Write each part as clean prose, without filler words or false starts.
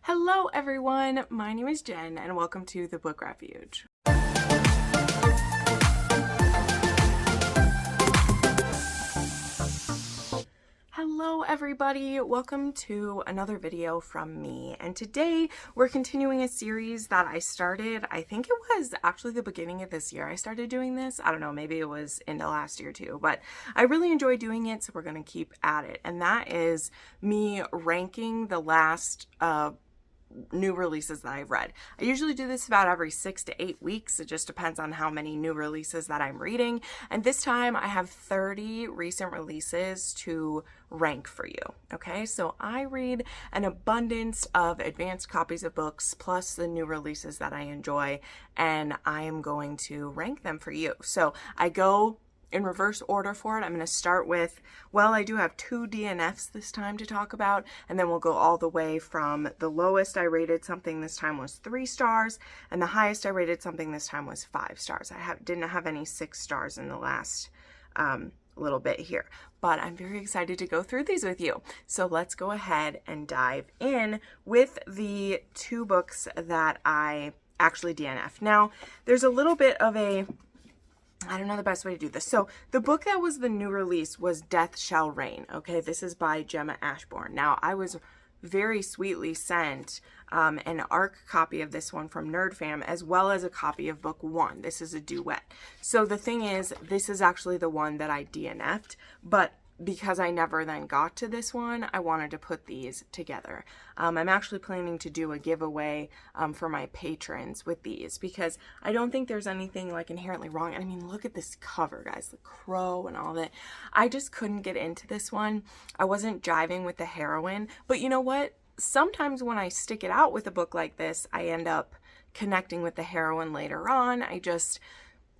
Hello everyone, my name is Jen and welcome to the Book Refuge. Hello everybody, welcome to another video from me, and today we're continuing a series that I started. I think it was actually the beginning of this year I started doing this. I don't know, maybe it was into last year too, but I really enjoy doing it, so we're going to keep at it. And that is me ranking the last new releases that I've read. I usually do this about every 6 to 8 weeks. It just depends on how many new releases that I'm reading. And this time I have 30 recent releases to rank for you. Okay, so I read an abundance of advanced copies of books plus the new releases that I enjoy, and I am going to rank them for you. So I go in reverse order for it. I'm going to start with, well, I do have 2 DNFs this time to talk about, and then we'll go all the way from the lowest I rated something this time was 3 stars, and the highest I rated something this time was 5 stars. I didn't have any 6 stars in the last little bit here, but I'm very excited to go through these with you. So let's go ahead and dive in with the 2 books that I actually DNF'd. Now, there's a little bit of I don't know the best way to do this. So the book that was the new release was Death Shall Reign. Okay, this is by Gemma Ashbourne. Now, I was very sweetly sent an ARC copy of this one from NerdFam, as well as a copy of book 1. This is a duet. So the thing is, this is actually the one that I DNF'd, but because I never then got to this one, I wanted to put these together. I'm actually planning to do a giveaway for my patrons with these, because I don't think there's anything like inherently wrong. I mean, look at this cover, guys, the crow and all that. I just couldn't get into this one. I wasn't jiving with the heroine, but you know what? Sometimes when I stick it out with a book like this, I end up connecting with the heroine later on.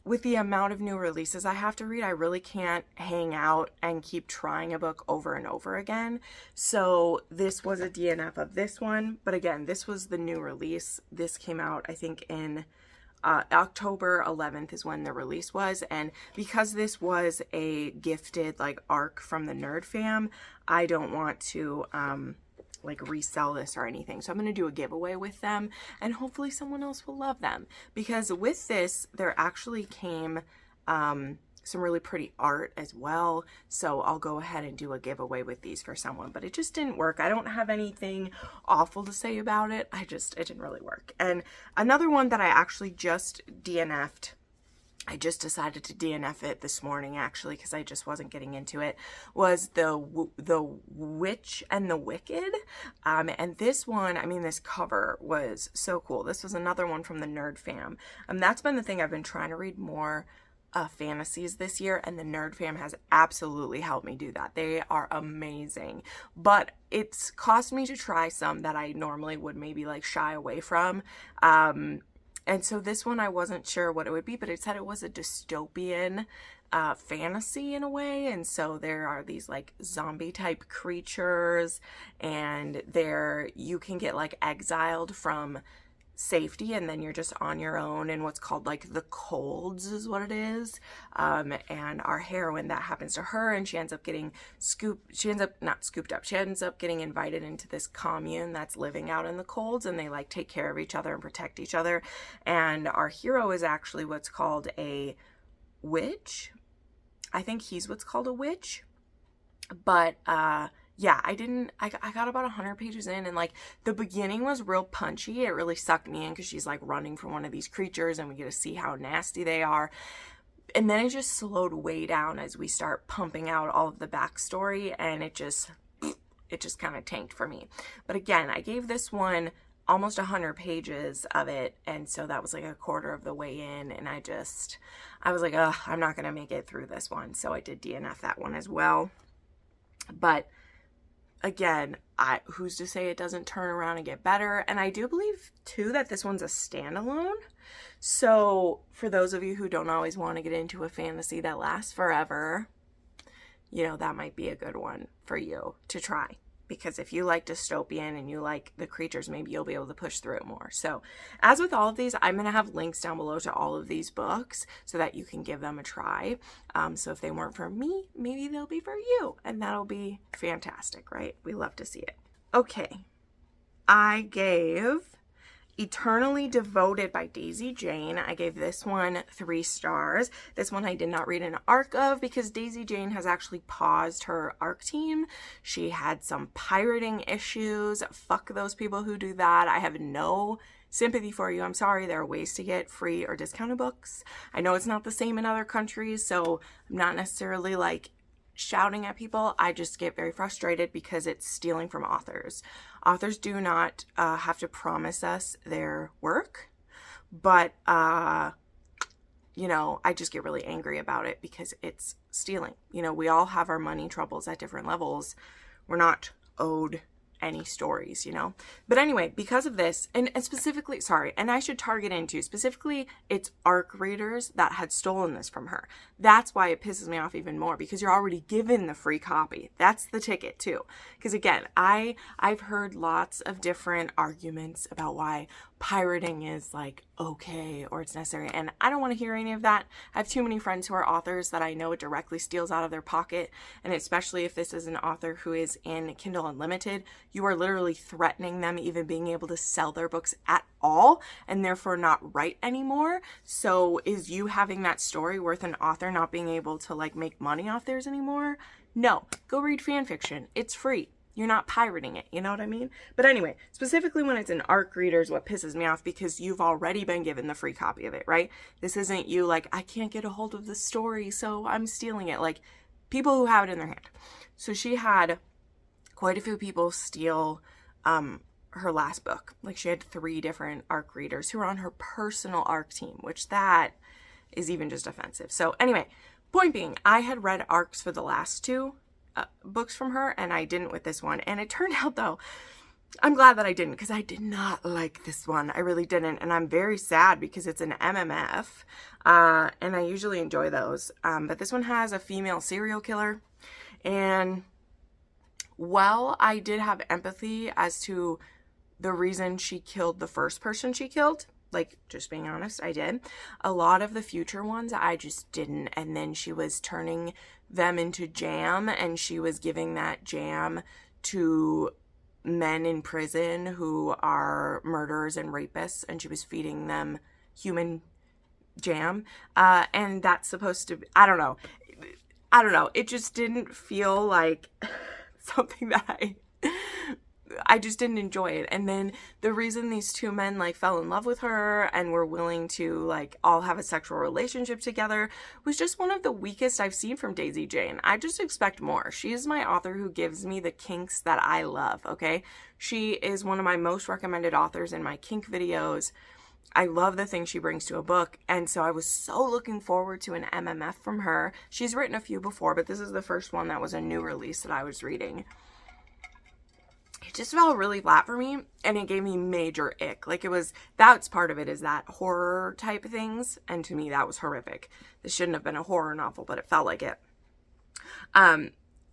With the amount of new releases I have to read, I really can't hang out and keep trying a book over and over again. So this was a DNF of this one. But again, this was the new release. This came out, I think, in October 11th is when the release was. And because this was a gifted like ARC from the Nerd Fam, I don't want to like resell this or anything. So I'm going to do a giveaway with them, and hopefully someone else will love them, because with this there actually came some really pretty art as well. So I'll go ahead and do a giveaway with these for someone, but it just didn't work. I don't have anything awful to say about it. It didn't really work. And another one that I actually just DNF'd, I just decided to DNF it this morning, actually, because I just wasn't getting into it, was the Witch and the Wicked. And this one, I mean, this cover was so cool. This was another one from the Nerd Fam. That's been the thing. I've been trying to read more fantasies this year, and the Nerd Fam has absolutely helped me do that. They are amazing, but it's cost me to try some that I normally would maybe like shy away from. And so this one, I wasn't sure what it would be, but it said it was a dystopian fantasy in a way. And so there are these like zombie type creatures, and you can get like exiled from safety, and then you're just on your own in what's called like the colds is what it is. And our heroine, that happens to her, and she ends up getting she ends up getting invited into this commune that's living out in the colds, and they like take care of each other and protect each other. And our hero is actually what's called a witch. I think he's what's called a witch, but yeah, I got about 100 pages in, and like the beginning was real punchy. It really sucked me in because she's like running from one of these creatures, and we get to see how nasty they are. And then it just slowed way down as we start pumping out all of the backstory, and it just kind of tanked for me. But again, I gave this one almost 100 pages of it, and so that was like a quarter of the way in, and I was like, ugh, I'm not gonna make it through this one. So I did DNF that one as well. But again, who's to say it doesn't turn around and get better? And I do believe, too, that this one's a standalone. So for those of you who don't always want to get into a fantasy that lasts forever, you know, that might be a good one for you to try. Because if you like dystopian and you like the creatures, maybe you'll be able to push through it more. So as with all of these, I'm going to have links down below to all of these books so that you can give them a try. So if they weren't for me, maybe they'll be for you, and that'll be fantastic, right? We love to see it. Okay. I gave Eternally Devoted by Daisy Jane. I gave this one 3 stars. This one I did not read an arc of because Daisy Jane has actually paused her arc team. She had some pirating issues. Fuck those people who do that. I have no sympathy for you. I'm sorry. There are ways to get free or discounted books. I know it's not the same in other countries, so I'm not necessarily like shouting at people. I just get very frustrated because it's stealing from authors. Authors do not have to promise us their work, but you know, I just get really angry about it because it's stealing. You know, we all have our money troubles at different levels. We're not owed any stories, you know. But anyway, because of this, and specifically, sorry, and I should target into specifically it's ARC readers that had stolen this from her. That's why it pisses me off even more, because you're already given the free copy. That's the ticket too. Because again, I've heard lots of different arguments about why pirating is like okay or it's necessary, and I don't want to hear any of that. I have too many friends who are authors that I know it directly steals out of their pocket, and especially if this is an author who is in Kindle Unlimited, you are literally threatening them even being able to sell their books at all and therefore not write anymore. So is you having that story worth an author not being able to like make money off theirs anymore? No, go read fan fiction. It's free. You're not pirating it, you know what I mean? But anyway, specifically when it's in ARC readers, what pisses me off, because you've already been given the free copy of it, right? This isn't you like, I can't get a hold of the story, so I'm stealing it. Like, people who have it in their hand. So she had quite a few people steal her last book. Like, she had 3 different ARC readers who were on her personal ARC team, which that is even just offensive. So anyway, point being, I had read ARCs for the last 2 books from her, and I didn't with this one. And it turned out, though, I'm glad that I didn't, because I did not like this one. I really didn't, and I'm very sad because it's an MMF, and I usually enjoy those. But this one has a female serial killer, and while I did have empathy as to the reason she killed the first person she killed, like, just being honest, I did. A lot of the future ones, I just didn't. And then she was turning them into jam, and she was giving that jam to men in prison who are murderers and rapists, and she was feeding them human jam. And that's supposed to be, I don't know. It just didn't feel like something that I just didn't enjoy it. And then the reason these 2 men like fell in love with her and were willing to like all have a sexual relationship together was just one of the weakest I've seen from Daisy Jane. I just expect more. She is my author who gives me the kinks that I love, okay? She is one of my most recommended authors in my kink videos. I love the things she brings to a book, and so I was so looking forward to an MMF from her. She's written a few before, but this is the first one that was a new release that I was reading. It just felt really flat for me, and it gave me major ick. Like, that's part of it, is that horror type things, and to me that was horrific. This shouldn't have been a horror novel, but it felt like it.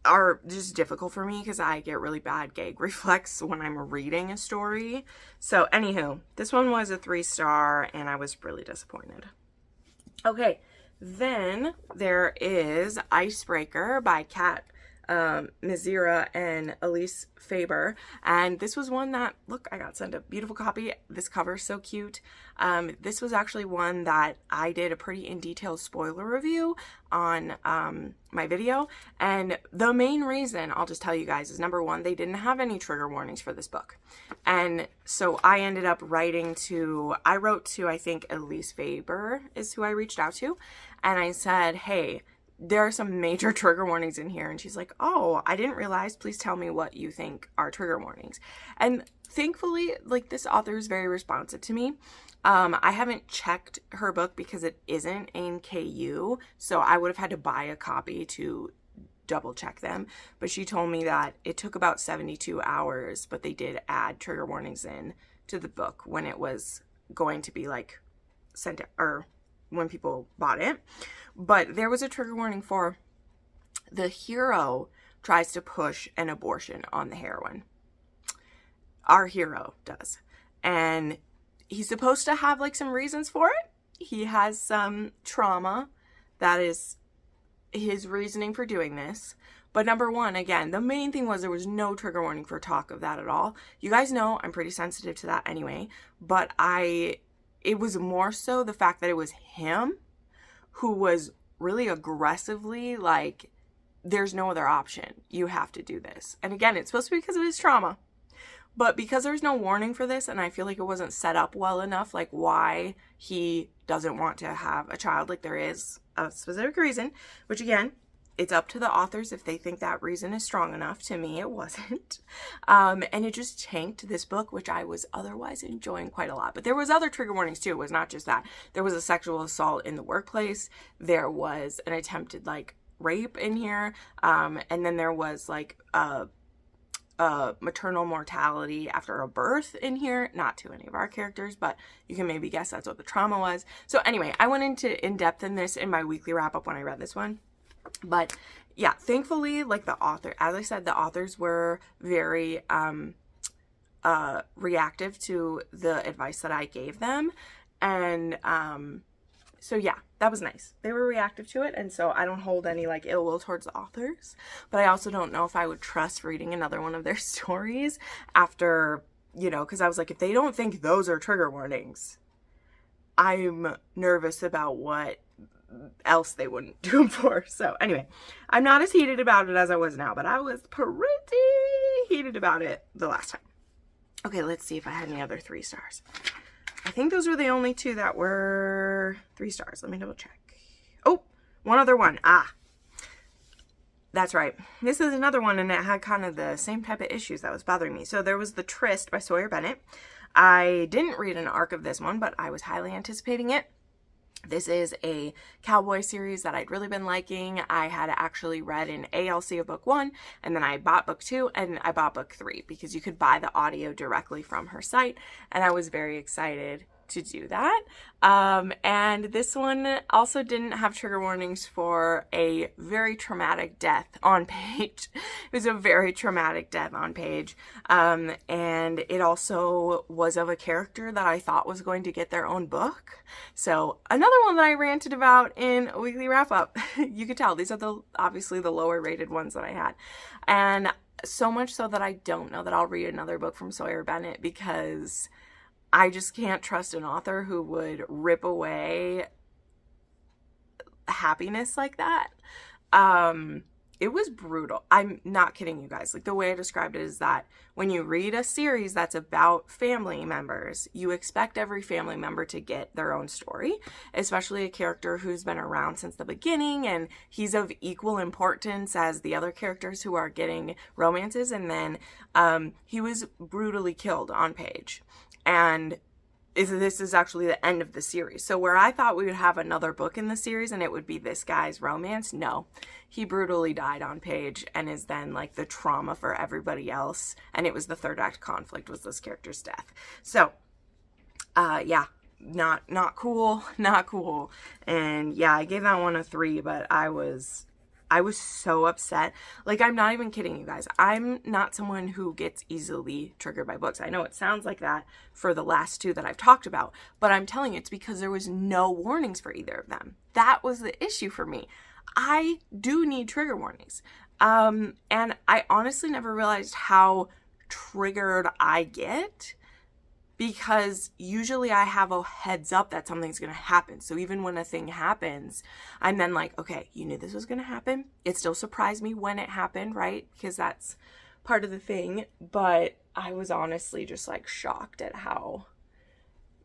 Are just difficult for me because I get really bad gag reflex when I'm reading a story. So anywho, this one was a 3-star, and I was really disappointed. Okay, then there is Icebreaker by Kat Mizira and Elise Faber, and this was one that, look, I got sent a beautiful copy. This cover is so cute. This was actually one that I did a pretty in detail spoiler review on my video, and the main reason, I'll just tell you guys, is number 1, they didn't have any trigger warnings for this book, and so I ended up wrote to, I think Elise Faber is who I reached out to, and I said, hey, there are some major trigger warnings in here. And she's like, oh, I didn't realize. Please tell me what you think are trigger warnings. And thankfully, like, this author is very responsive to me. I haven't checked her book because it isn't in KU. So I would have had to buy a copy to double check them. But she told me that it took about 72 hours, but they did add trigger warnings in to the book when it was going to be like sent, or when people bought it. But there was a trigger warning for the hero tries to push an abortion on the heroine. Our hero does. And he's supposed to have like some reasons for it. He has some trauma that is his reasoning for doing this. But number one, again, the main thing was there was no trigger warning for talk of that at all. You guys know I'm pretty sensitive to that anyway, but it was more so the fact that it was him who was really aggressively like, there's no other option. You have to do this. And again, it's supposed to be because of his trauma. But because there's no warning for this, and I feel like it wasn't set up well enough, like why he doesn't want to have a child, like there is a specific reason, which again, it's up to the authors if they think that reason is strong enough. To me, it wasn't. And it just tanked this book, which I was otherwise enjoying quite a lot. But there was other trigger warnings too. It was not just that. There was a sexual assault in the workplace. There was an attempted like rape in here. And then there was like maternal mortality after a birth in here. Not to any of our characters, but you can maybe guess that's what the trauma was. So anyway, I went into in depth in this in my weekly wrap up when I read this one. But yeah, thankfully, like the author, as I said, the authors were very reactive to the advice that I gave them. And so yeah, that was nice. They were reactive to it. And so I don't hold any like ill will towards the authors, but I also don't know if I would trust reading another one of their stories after, you know, because I was like, if they don't think those are trigger warnings, I'm nervous about what else they wouldn't do them for. So anyway, I'm not as heated about it as I was now, but I was pretty heated about it the last time. Okay, let's see if I had any other 3 stars. I think those were the only 2 that were 3 stars. Let me double check. Oh, one other one. That's right. This is another one, and it had kind of the same type of issues that was bothering me. So there was The Tryst by Sawyer Bennett. I didn't read an arc of this one, but I was highly anticipating it. This is a Cowboy series that I'd really been liking. I had actually read an ALC of book 1, and then I bought book 2, and I bought book 3 because you could buy the audio directly from her site, and I was very excited to do that. And this one also didn't have trigger warnings for a very traumatic death on page. It was a very traumatic death on page. And it also was of a character that I thought was going to get their own book. So another one that I ranted about in a weekly wrap up. You could tell these are obviously the lower rated ones that I had. And so much so that I don't know that I'll read another book from Sawyer Bennett because I just can't trust an author who would rip away happiness like that. It was brutal. I'm not kidding you guys. Like the way I described it is that when you read a series that's about family members, you expect every family member to get their own story, especially a character who's been around since the beginning and he's of equal importance as the other characters who are getting romances. And then he was brutally killed on page. And this is actually the end of the series. So where I thought we would have another book in the series and it would be this guy's romance, no. He brutally died on page and is then like the trauma for everybody else. And it was the third act conflict was this character's death. So, yeah, not cool, not cool. And yeah, I gave that one a 3, but I was so upset. Like, I'm not even kidding you guys. I'm not someone who gets easily triggered by books. I know it sounds like that for the last 2 that I've talked about, but I'm telling you, it's because there was no warnings for either of them. That was the issue for me. I do need trigger warnings. And I honestly never realized how triggered I get, because usually I have a heads up that something's going to happen. So even when a thing happens, I'm then like, okay, you knew this was going to happen. It still surprised me when it happened, right? Because that's part of the thing. But I was honestly just like shocked at how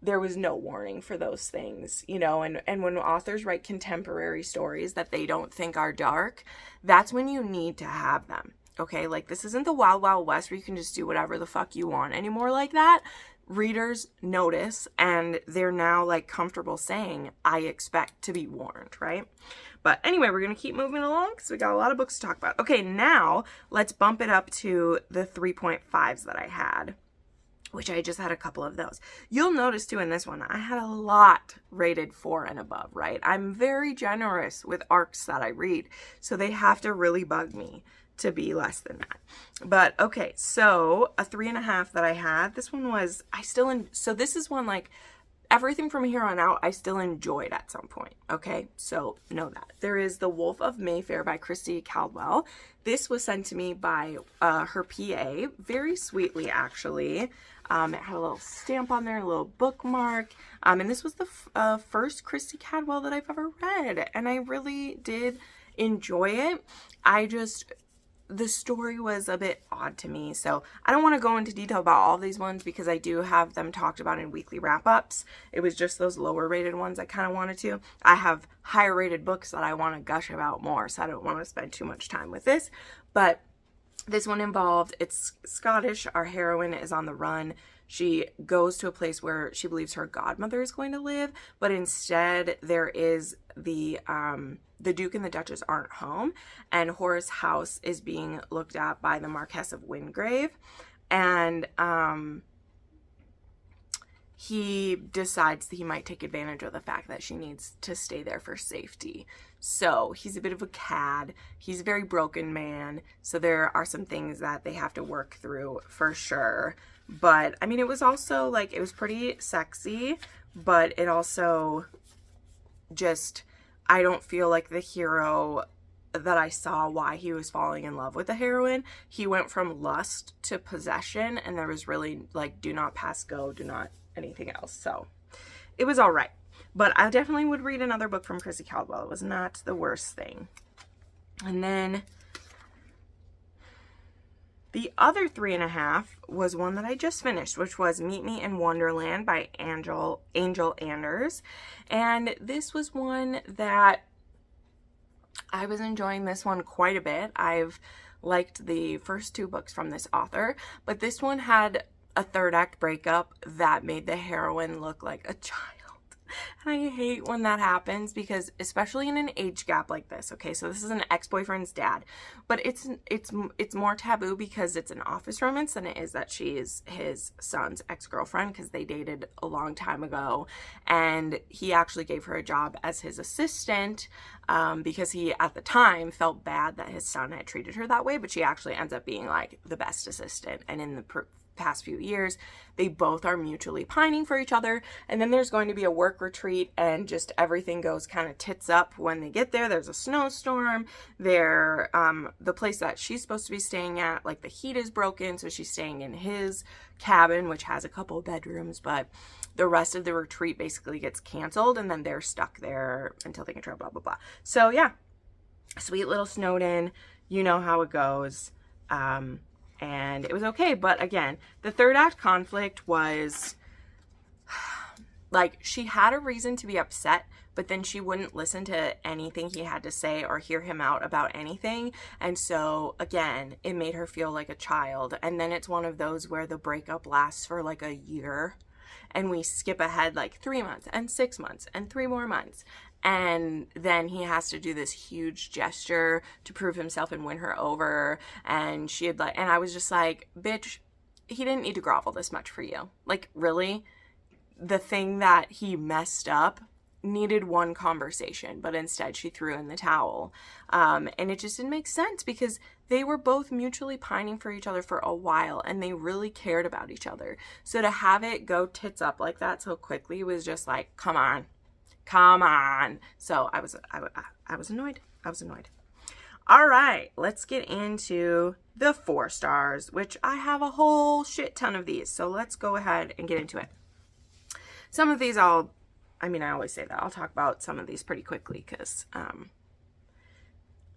there was no warning for those things, you know, and when authors write contemporary stories that they don't think are dark, that's when you need to have them. Okay, like this isn't the Wild Wild West where you can just do whatever the fuck you want anymore like that. Readers notice and they're now like comfortable saying, I expect to be warned, right? But anyway, we're going to keep moving along because we got a lot of books to talk about. Okay, now let's bump it up to the 3.5s that I had, which I just had a couple of those. You'll notice too in this one, I had a lot rated 4 and above, right? I'm very generous with arcs that I read, so they have to really bug me to be less than that. But okay, so a 3.5 that I had, this one was, so this is one like, everything from here on out I still enjoyed at some point, okay? So know that. There is The Wolf of Mayfair by Christy Caldwell. This was sent to me by her PA, very sweetly actually. It had a little stamp on there, a little bookmark, and this was the first Christy Caldwell that I've ever read, and I really did enjoy it. The story was a bit odd to me, so I don't want to go into detail about all these ones because I do have them talked about in weekly wrap-ups. It was just those lower rated ones I kind of wanted to. I have higher rated books that I want to gush about more, so I don't want to spend too much time with this. But this one involved, it's Scottish. Our heroine is on the run. She goes to a place where she believes her godmother is going to live, but instead there is the Duke and the Duchess aren't home, and Horace's house is being looked at by the Marquess of Wingrave, and he decides that he might take advantage of the fact that she needs to stay there for safety. So he's a bit of a cad. He's a very broken man, so there are some things that they have to work through for sure. But I mean, it was also like, it was pretty sexy, but it also just, I don't feel like the hero that I saw why he was falling in love with the heroine. He went from lust to possession, and there was really like, do not pass go, do not anything else. So it was all right, but I definitely would read another book from Christy Caldwell. It was not the worst thing. And then the other 3.5 was one that I just finished, which was Meet Me in Wonderland by Angel Anders. And this was one that I was enjoying this one quite a bit. I've liked the first 2 books from this author, but this one had a 3rd act breakup that made the heroine look like a child. And I hate when that happens, because especially in an age gap like this, okay, so this is an ex-boyfriend's dad, but it's more taboo because it's an office romance than it is that she is his son's ex-girlfriend, because they dated a long time ago, and he actually gave her a job as his assistant because he at the time felt bad that his son had treated her that way, but she actually ends up being like the best assistant. And in the past few years, they both are mutually pining for each other, and then there's going to be a work retreat, and just everything goes kind of tits up when they get there. There's a snowstorm there. The place that she's supposed to be staying at, like, the heat is broken, so she's staying in his cabin, which has a couple of bedrooms, but the rest of the retreat basically gets canceled, and then they're stuck there until they can travel, blah blah blah. So yeah, sweet little Snowden, you know how it goes. And it was okay, but again, the 3rd act conflict was like, she had a reason to be upset, but then she wouldn't listen to anything he had to say or hear him out about anything. And so again, it made her feel like a child. And then it's one of those where the breakup lasts for like a year, and we skip ahead like 3 months and 6 months and 3 more months. And then he has to do this huge gesture to prove himself and win her over. And she had like, and I was just like, bitch, he didn't need to grovel this much for you. Like, really? The thing that he messed up needed one conversation, but instead she threw in the towel. And it just didn't make sense, because they were both mutually pining for each other for a while, and they really cared about each other. So to have it go tits up like that so quickly was just like, come on. So I was annoyed. All right, let's get into the 4 stars, which I have a whole shit ton of these. So let's go ahead and get into it. Some of these I always say that I'll talk about some of these pretty quickly, because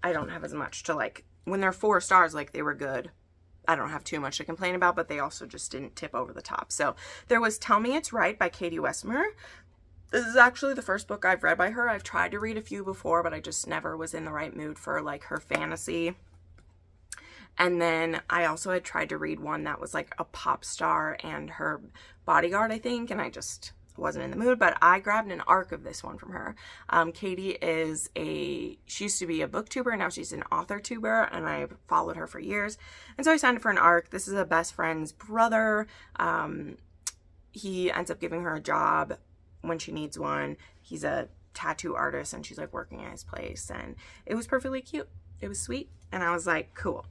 I don't have as much to, like, when they're 4 stars, like, they were good. I don't have too much to complain about, but they also just didn't tip over the top. So there was Tell Me It's Right by Katie Westmer. This is actually the first book I've read by her. I've tried to read a few before, but I just never was in the right mood for, like, her fantasy. And then I also had tried to read one that was like a pop star and her bodyguard, I think, and I just wasn't in the mood, but I grabbed an arc of this one from her. Katie she used to be a booktuber, now she's an author tuber, and I've followed her for years. And so I signed up for an arc. This is a best friend's brother. He ends up giving her a job when she needs one. He's a tattoo artist, and she's like working at his place, and it was perfectly cute. It was sweet, and I was like, cool.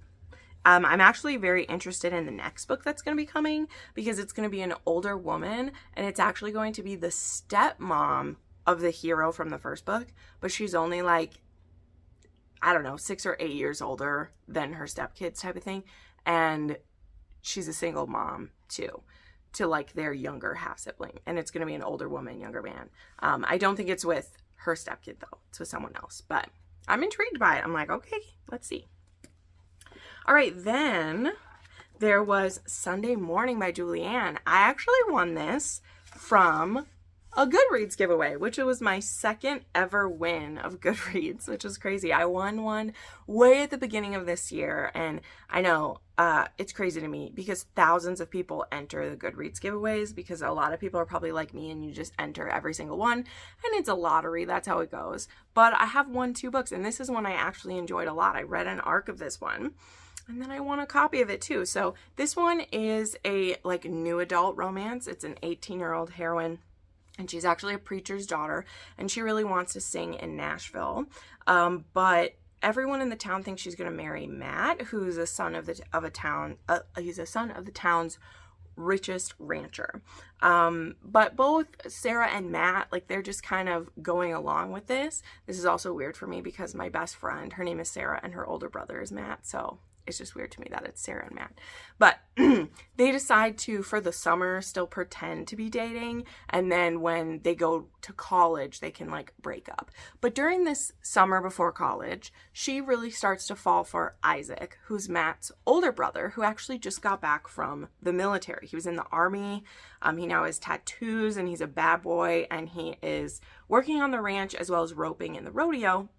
I'm actually very interested in the next book that's going to be coming because it's going to be an older woman and it's actually going to be the stepmom of the hero from the first book, but she's only like, I don't know, 6 or 8 years older than her stepkids type of thing. And she's a single mom too, to like their younger half sibling. And it's going to be an older woman, younger man. I don't think it's with her stepkid though. It's with someone else, but I'm intrigued by it. I'm like, okay, let's see. All right, then there was Sunday Morning by Julianne. I actually won this from a Goodreads giveaway, which was my second ever win of Goodreads, which is crazy. I won one way at the beginning of this year, and I know it's crazy to me because thousands of people enter the Goodreads giveaways because a lot of people are probably like me and you just enter every single one, and it's a lottery. That's how it goes. But I have won 2 books, and this is one I actually enjoyed a lot. I read an arc of this one, and then I won a copy of it too. So this one is a like new adult romance. It's an 18-year-old heroine, and she's actually a preacher's daughter, and she really wants to sing in Nashville. But everyone in the town thinks she's going to marry Matt, who's a son of the town's richest rancher. But both Sarah and Matt, like, they're just kind of going along with this. This is also weird for me because my best friend, her name is Sarah, and her older brother is Matt, so it's just weird to me that it's Sarah and Matt. But they decide to, for the summer, still pretend to be dating. And then when they go to college, they can like break up. But during this summer before college, she really starts to fall for Isaac, who's Matt's older brother, who actually just got back from the military. He was in the army. He now has tattoos and he's a bad boy. And he is working on the ranch as well as roping in the rodeo.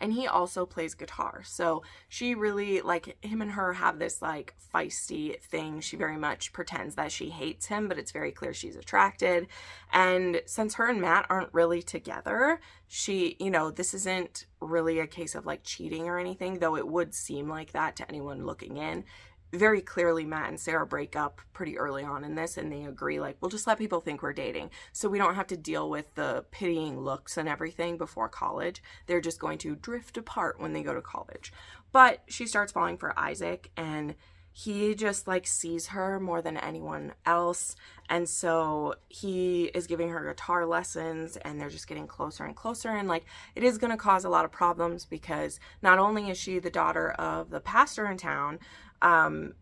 And he also plays guitar. So she really, like, him and her have this, like, feisty thing. She very much pretends that she hates him, but it's very clear she's attracted. And since her and Matt aren't really together, she, you know, this isn't really a case of, like, cheating or anything, though it would seem like that to anyone looking in. Very clearly, Matt and Sarah break up pretty early on in this, and they agree, like, we'll just let people think we're dating, so we don't have to deal with the pitying looks and everything before college. They're just going to drift apart when they go to college. But she starts falling for Isaac, and he just, like, sees her more than anyone else, and so he is giving her guitar lessons, and they're just getting closer and closer, and, like, it is going to cause a lot of problems because not only is she the daughter of the pastor in town,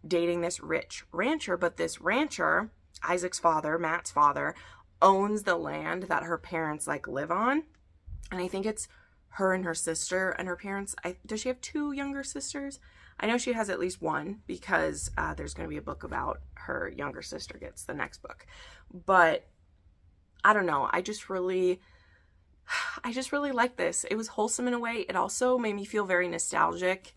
dating this rich rancher, but this rancher, Isaac's father, Matt's father, owns the land that her parents like live on. And I think it's her and her sister and her parents. Does she have 2 younger sisters? I know she has at least one because there's going to be a book about her younger sister gets the next book. But I don't know. I just really like this. It was wholesome in a way. It also made me feel very nostalgic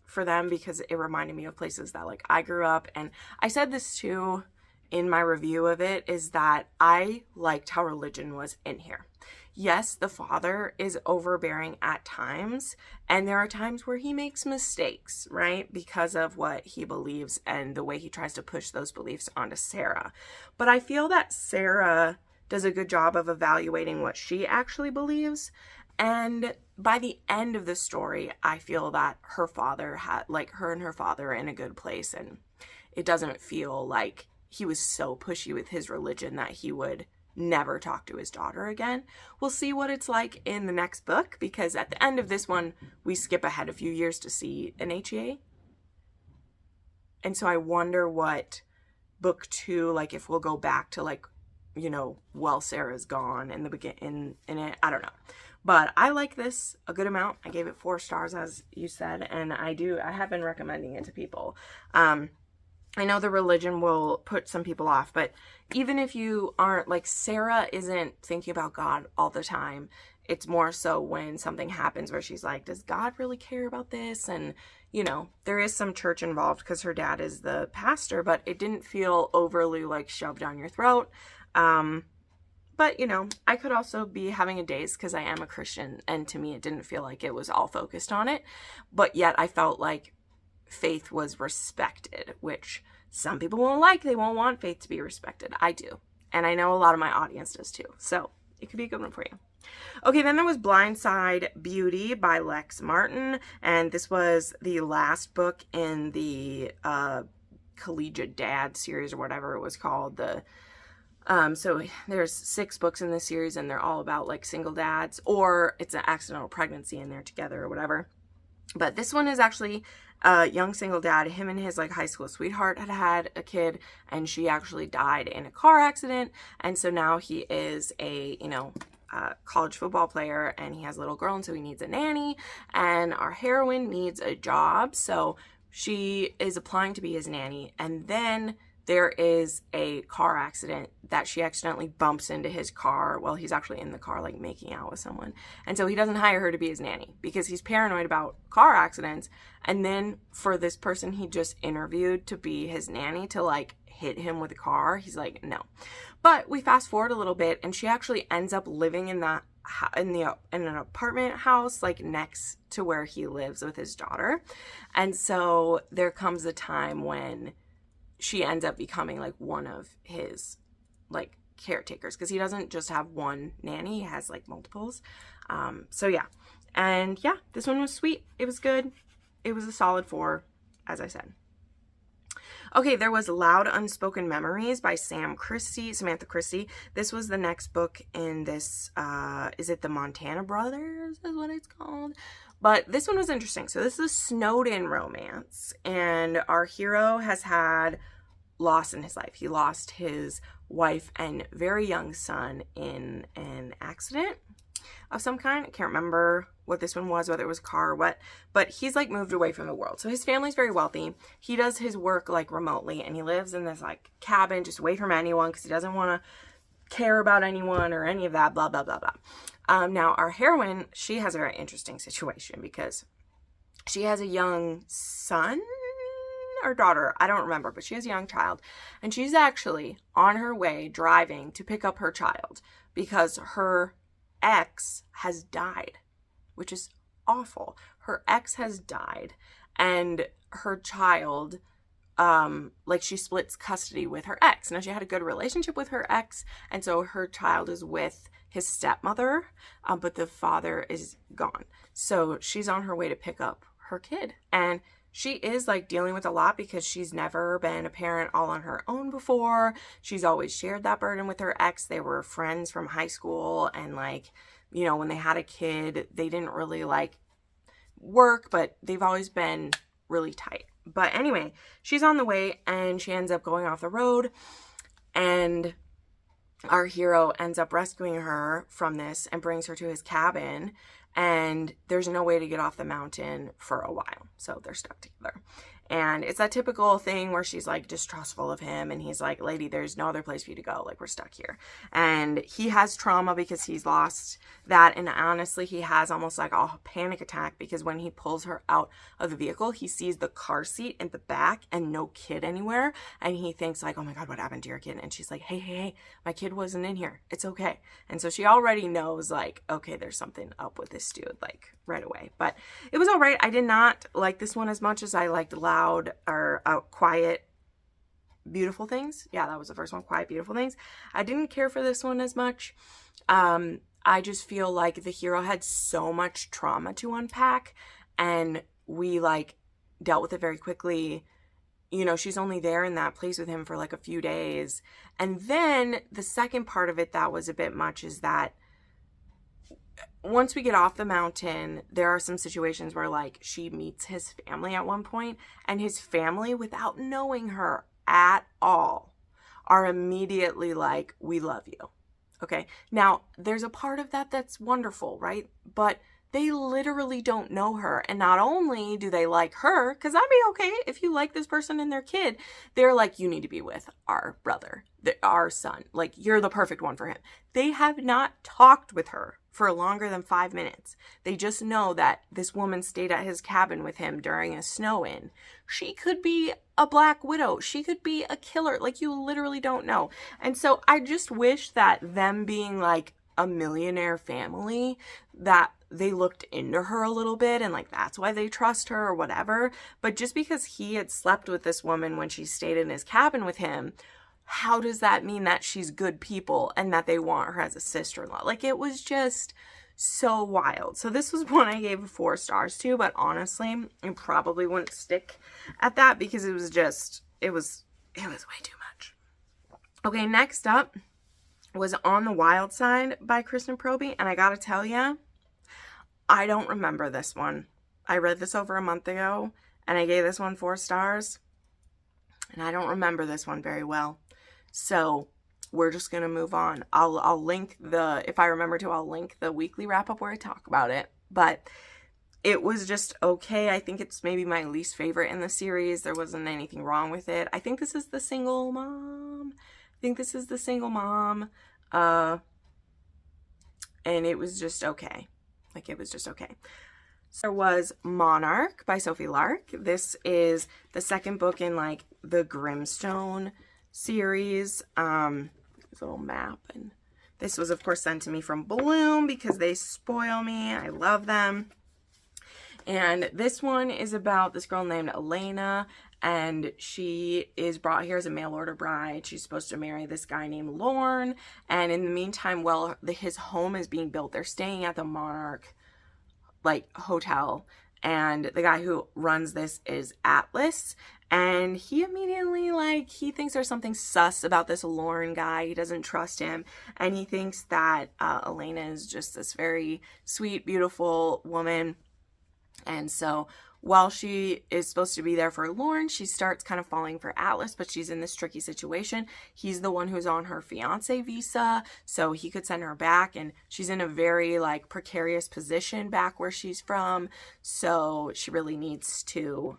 for them because it reminded me of places that like I grew up. And I said this too in my review of it, is that I liked how religion was in here. Yes, the father is overbearing at times, and there are times where he makes mistakes, right? Because of what he believes and the way he tries to push those beliefs onto Sarah. But I feel that Sarah does a good job of evaluating what she actually believes. And by the end of the story, I feel that her father had, like, her and her father are in a good place, and it doesn't feel like he was so pushy with his religion that he would never talk to his daughter again. We'll see what it's like in the next book, because at the end of this one, we skip ahead a few years to see an HEA. And so I wonder what book 2, like, if we'll go back to, like, you know, while Sarah's gone in the beginning in it. I don't know. But I like this a good amount. I gave it 4 stars, as you said, and I have been recommending it to people. I know the religion will put some people off, but even if you aren't, like, Sarah isn't thinking about God all the time. It's more so when something happens where she's like, does God really care about this? And, you know, there is some church involved because her dad is the pastor, but it didn't feel overly, like, shoved down your throat. But, you know, I could also be having a daze because I am a Christian, and to me it didn't feel like it was all focused on it, but yet I felt like faith was respected, which some people won't like. They won't want faith to be respected. I do. And I know a lot of my audience does too. So it could be a good one for you. Okay, then there was Blindside Beauty by Lex Martin, and this was the last book in the Collegiate Dad series, or whatever it was called. So there's 6 books in this series, and they're all about like single dads, or it's an accidental pregnancy in there together or whatever. But this one is actually a young single dad. Him and his like high school sweetheart had a kid, and she actually died in a car accident. And so now he is a, college football player, and he has a little girl, and so he needs a nanny. And our heroine needs a job, so she is applying to be his nanny. And then there is a car accident that she accidentally bumps into his car while he's actually in the car, like making out with someone. And so he doesn't hire her to be his nanny because he's paranoid about car accidents. And then for this person he just interviewed to be his nanny to like hit him with a car, he's like, no. But we fast forward a little bit, and she actually ends up living in an apartment house like next to where he lives with his daughter. And so there comes a time when she ends up becoming like one of his like caretakers, because he doesn't just have one nanny, he has like multiples. So yeah. And yeah, this one was sweet. It was good. It was a solid 4, as I said. Okay, there was Loud Unspoken Memories by Samantha Christie. This was the next book in this, is it the Montana Brothers is what it's called? But this one was interesting. So this is a snowed-in romance, and our hero has had loss in his life. He lost his wife and very young son in an accident of some kind. I can't remember what this one was, whether it was a car or what, but he's like moved away from the world. So his family's very wealthy. He does his work like remotely, and he lives in this like cabin just away from anyone because he doesn't want to care about anyone or any of that, blah, blah, blah, blah. Now our heroine, she has a very interesting situation because she has a young son or daughter, I don't remember, but she has a young child, and she's actually on her way driving to pick up her child because her ex has died, which is awful. Her ex has died, and her child, like she splits custody with her ex. Now she had a good relationship with her ex, and so her child is with his stepmother, but the father is gone. So she's on her way to pick up her kid, and she is like dealing with a lot because she's never been a parent all on her own before. She's always shared that burden with her ex. They were friends from high school, and like, when they had a kid, they didn't really like work, but they've always been really tight. But anyway, she's on the way, and she ends up going off the road, and our hero ends up rescuing her from this and brings her to his cabin, and there's no way to get off the mountain for a while. So they're stuck together. And it's that typical thing where she's like distrustful of him, and he's like, lady, there's no other place for you to go. Like, we're stuck here. And he has trauma because he's lost that. And honestly, he has almost like a panic attack because when he pulls her out of the vehicle, he sees the car seat in the back and no kid anywhere. And he thinks like, oh my God, what happened to your kid? And she's like, hey, my kid wasn't in here. It's okay. And so she already knows like, okay, there's something up with this dude, like right away. But it was all right. I did not like this one as much as I liked Quiet, Beautiful Things. Yeah, that was the first one, Quiet, Beautiful Things. I didn't care for this one as much. I just feel like the hero had so much trauma to unpack, and we like dealt with it very quickly. She's only there in that place with him for like a few days. And then the second part of it that was a bit much is that once we get off the mountain, there are some situations where like she meets his family at one point, and his family, without knowing her at all, are immediately like, we love you. Okay. Now there's a part of that that's wonderful, right? But they literally don't know her. And not only do they like her, because that'd be okay if you like this person and their kid, they're like, you need to be with our brother, our son. Like, you're the perfect one for him. They have not talked with her for longer than 5 minutes. They just know that this woman stayed at his cabin with him during a snow-in. She could be a black widow. She could be a killer. Like, you literally don't know. And so I just wish that them being like a millionaire family, that they looked into her a little bit, and like that's why they trust her or whatever. But just because he had slept with this woman when she stayed in his cabin with him, how does that mean that she's good people and that they want her as a sister-in-law? Like, it was just so wild. So this was one I gave 4 stars to, but honestly, I probably wouldn't stick at that because it was just, it was way too much. Okay, next up was On the Wild Side by Kristen Proby, and I gotta tell ya, I don't remember this one. I read this over a month ago, and I gave this one 4 stars, and I don't remember this one very well. So we're just gonna move on. I'll link the, if I remember to, I'll link the weekly wrap-up where I talk about it, but it was just okay. I think it's maybe my least favorite in the series. There wasn't anything wrong with it. I think this is the single mom. And it was just okay. Like, it was just okay. So there was Monarch by Sophie Lark. This is the second book in, like, the Grimstone series. This little map. And this was, of course, sent to me from Bloom because they spoil me. I love them. And this one is about this girl named Elena, and she is brought here as a mail order bride. She's supposed to marry this guy named Lorne, and in the meantime, while his home is being built, they're staying at the Monarch, like, hotel, and the guy who runs this is Atlas, and he immediately, like, he thinks there's something sus about this Lorne guy. He doesn't trust him, and he thinks that Elena is just this very sweet, beautiful woman. And so while she is supposed to be there for Lorne, she starts kind of falling for Atlas, but she's in this tricky situation. He's the one who's on her fiance visa, so he could send her back, and she's in a very, like, precarious position back where she's from, so she really needs to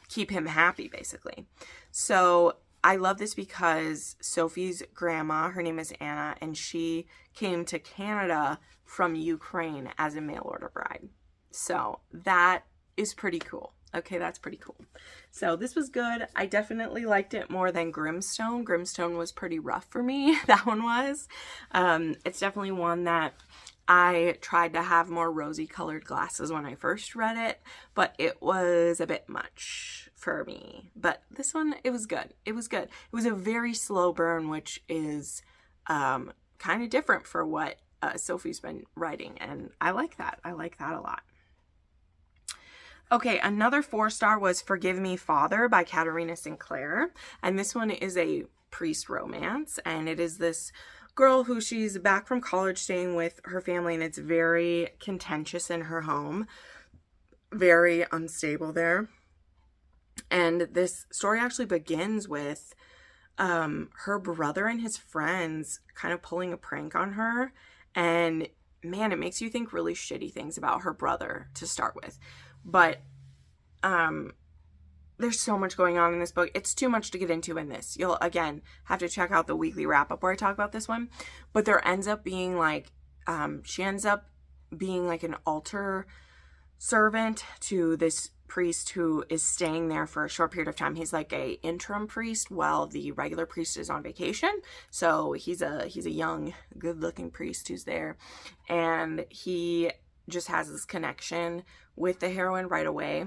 keep him happy, basically. So I love this because Sophie's grandma, her name is Anna, and she came to Canada from Ukraine as a mail order bride. So that is pretty cool. Okay, that's pretty cool. So this was good. I definitely liked it more than Grimstone. Grimstone was pretty rough for me. That one was. It's definitely one that I tried to have more rosy colored glasses when I first read it, but it was a bit much for me. But this one, it was good. It was good. It was a very slow burn, which is kind of different for what Sophie's been writing, and I like that. I like that a lot. Okay, another 4-star was Forgive Me, Father by Katerina Sinclair. And this one is a priest romance. And it is this girl who she's back from college staying with her family. And it's very contentious in her home. Very unstable there. And this story actually begins with her brother and his friends kind of pulling a prank on her. And man, it makes you think really shitty things about her brother to start with. But there's so much going on in this book. It's too much to get into in this. You'll, again, have to check out the weekly wrap-up where I talk about this one. But there ends up being, like, she ends up being, like, an altar servant to this priest who is staying there for a short period of time. He's like a interim priest while the regular priest is on vacation. So he's a young, good-looking priest who's there. And he just has this connection with the heroine right away.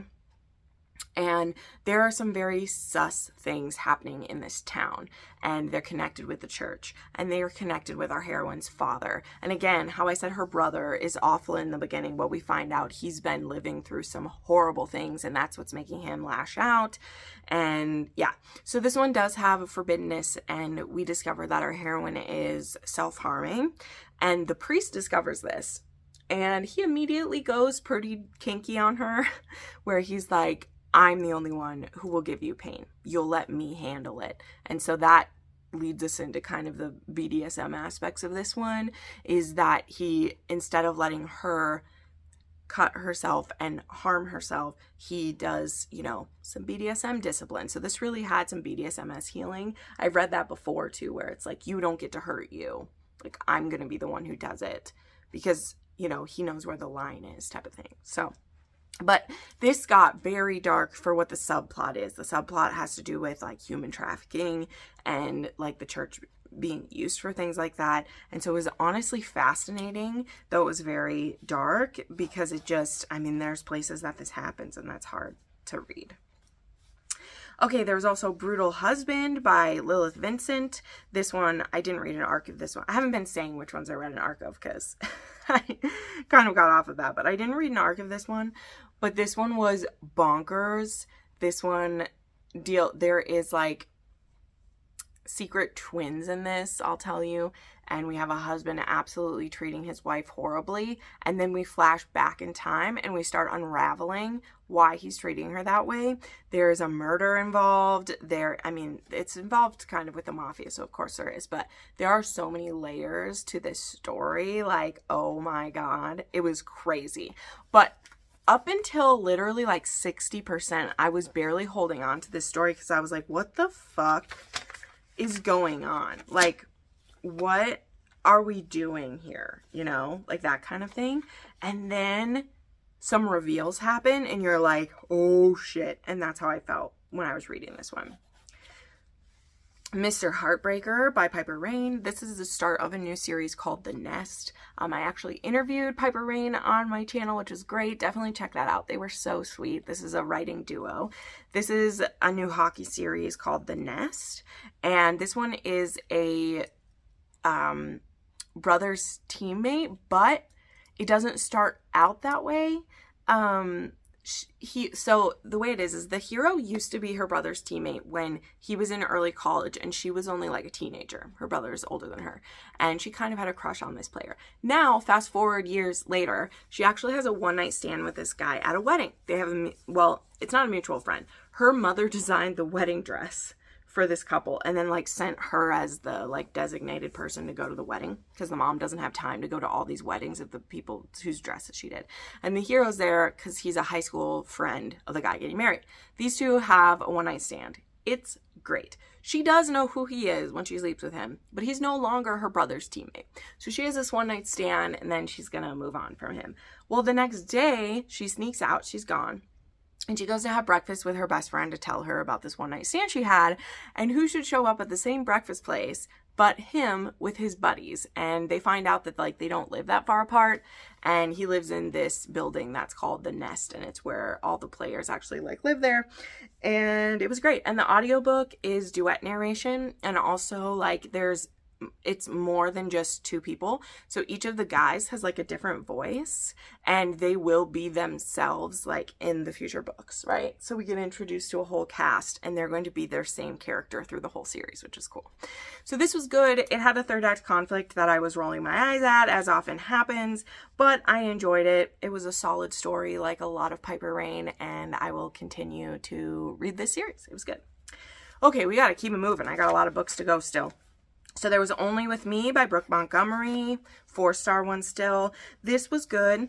And there are some very sus things happening in this town, and they're connected with the church, and they are connected with our heroine's father. And again, how I said her brother is awful in the beginning, but we find out he's been living through some horrible things, and that's what's making him lash out. And yeah, so this one does have a forbiddenness, and we discover that our heroine is self-harming, and the priest discovers this, and he immediately goes pretty kinky on her, where he's like, I'm the only one who will give you pain. You'll let me handle it. And so that leads us into kind of the BDSM aspects of this one, is that he, instead of letting her cut herself and harm herself, he does, you know, some BDSM discipline. So this really had some BDSM as healing. I've read that before too, where it's like, you don't get to hurt you. Like, I'm going to be the one who does it because, you know, he knows where the line is, type of thing. So, but this got very dark for what the subplot is. The subplot has to do with, like, human trafficking and, like, the church being used for things like that. And so it was honestly fascinating, though it was very dark, because it just, I mean, there's places that this happens, and that's hard to read. Okay, there was also Brutal Husband by Lilith Vincent. This one, I didn't read an arc of this one. I haven't been saying which ones I read an arc of because I kind of got off of that, but I didn't read an arc of this one. But this one was bonkers. This one, there is like secret twins in this, I'll tell you. And we have a husband absolutely treating his wife horribly. And then we flash back in time and we start unraveling why he's treating her that way. There's a murder involved. I mean, it's involved kind of with the mafia, so of course there is. But there are so many layers to this story. Like, oh my God, it was crazy. But up until literally like 60%, I was barely holding on to this story because I was like, what the fuck is going on? Like, what are we doing here? You know, like that kind of thing. And then some reveals happen and you're like, oh shit. And that's how I felt when I was reading this one. Mr. Heartbreaker by Piper Rain. This is the start of a new series called The Nest. I actually interviewed Piper Rain on my channel, which is great. Definitely check that out. They were so sweet. This is a writing duo. This is a new hockey series called The Nest. And this one is a brother's teammate, but it doesn't start out that way. So the way it is the hero used to be her brother's teammate when he was in early college and she was only like a teenager. Her brother is older than her and she kind of had a crush on this player. Now, fast forward years later, she actually has a one-night stand with this guy at a wedding. They have well, it's not a mutual friend. Her mother designed the wedding dress for this couple and then like sent her as the like designated person to go to the wedding because the mom doesn't have time to go to all these weddings of the people whose dresses she did. And the hero's there because he's a high school friend of the guy getting married. These two have a one-night stand. It's great. She does know who he is when she sleeps with him, but he's no longer her brother's teammate. So she has this one-night stand and then she's gonna move on from him. Well, the next day she sneaks out, she's gone. And she goes to have breakfast with her best friend to tell her about this one-night stand she had. And who should show up at the same breakfast place but him with his buddies. And they find out that like they don't live that far apart. And he lives in this building that's called The Nest. And it's where all the players actually like live there. And it was great. And the audiobook is duet narration. And also like it's more than just two people. So each of the guys has like a different voice and they will be themselves like in the future books, right? So we get introduced to a whole cast and they're going to be their same character through the whole series, which is cool. So this was good. It had a third act conflict that I was rolling my eyes at, as often happens, but I enjoyed it. It was a solid story like a lot of Piper Rain, and I will continue to read this series. It was good. Okay, we got to keep it moving. I got a lot of books to go still. So there was Only With Me by Brooke Montgomery, 4-star one still. This was good.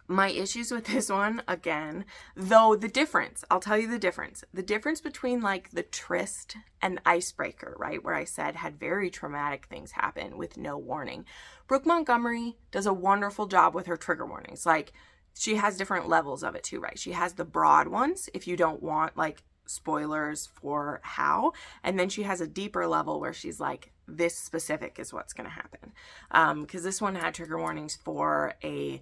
My issues with this one, again, though the difference, I'll tell you the difference. The difference between like the tryst and icebreaker, right, where I said had very traumatic things happen with no warning. Brooke Montgomery does a wonderful job with her trigger warnings. Like, she has different levels of it too, right? She has the broad ones if you don't want like spoilers for how, and then she has a deeper level where she's like, this specific is what's going to happen, because this one had trigger warnings for a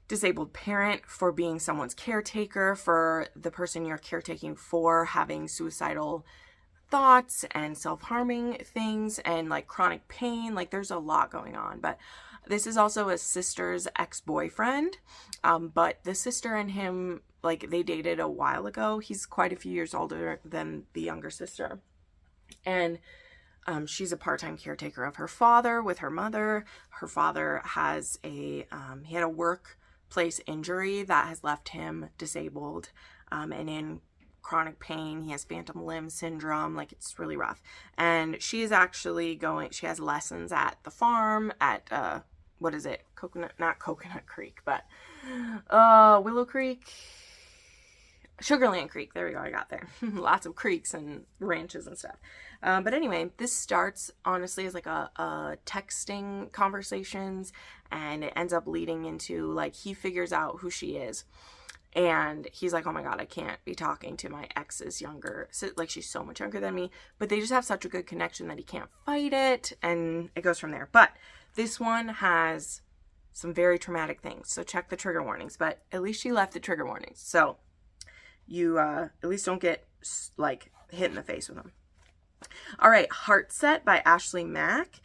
disabled parent, for being someone's caretaker, for the person you're caretaking for having suicidal thoughts and self-harming things, and like chronic pain. Like there's a lot going on. But this is also a sister's ex-boyfriend, but the sister and him, like, they dated a while ago. He's quite a few years older than the younger sister. And she's a part-time caretaker of her father with her mother. Her father has he had a workplace injury that has left him disabled and in chronic pain. He has phantom limb syndrome. Like, it's really rough. And she is actually she has lessons at the farm at, what is it? Not Coconut Creek, but Willow Creek. Sugarland Creek. There we go. I got there. Lots of creeks and ranches and stuff. But anyway, this starts honestly as like a texting conversations, and it ends up leading into like he figures out who she is. And he's like, oh my God, I can't be talking to my ex's younger. So, like, she's so much younger than me. But they just have such a good connection that he can't fight it. And it goes from there. But this one has some very traumatic things. So check the trigger warnings. But at least she left the trigger warnings. So you at least don't get like hit in the face with him. All right, Heart Set by Ashley Mack.